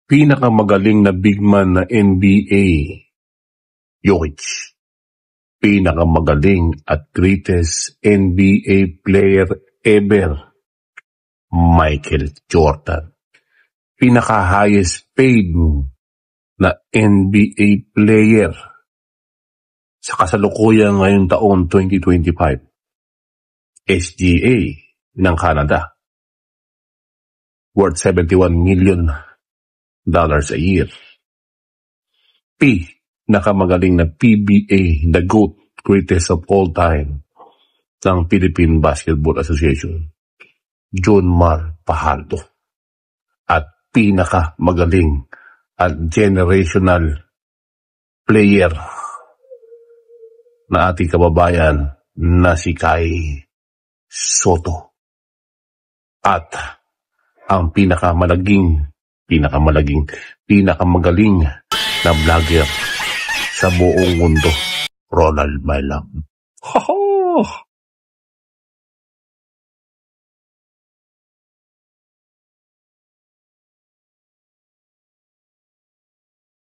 Pinakamagaling na big man na NBA, Jokic. Pinakamagaling at greatest NBA player ever, Michael Jordan. Pinaka-highest paid na NBA player sa kasalukuyan ngayong taon 2025, SGA ng Canada, worth $71 million a year. Nakamagaling na PBA, the GOAT, greatest of all time, ng Philippine Basketball Association, John Mar Fajardo. At pinakamagaling at generational player na ating kababayan na si Kai Soto. At ang pinakamagaling na vlogger sa buong mundo, Ronald Bailam.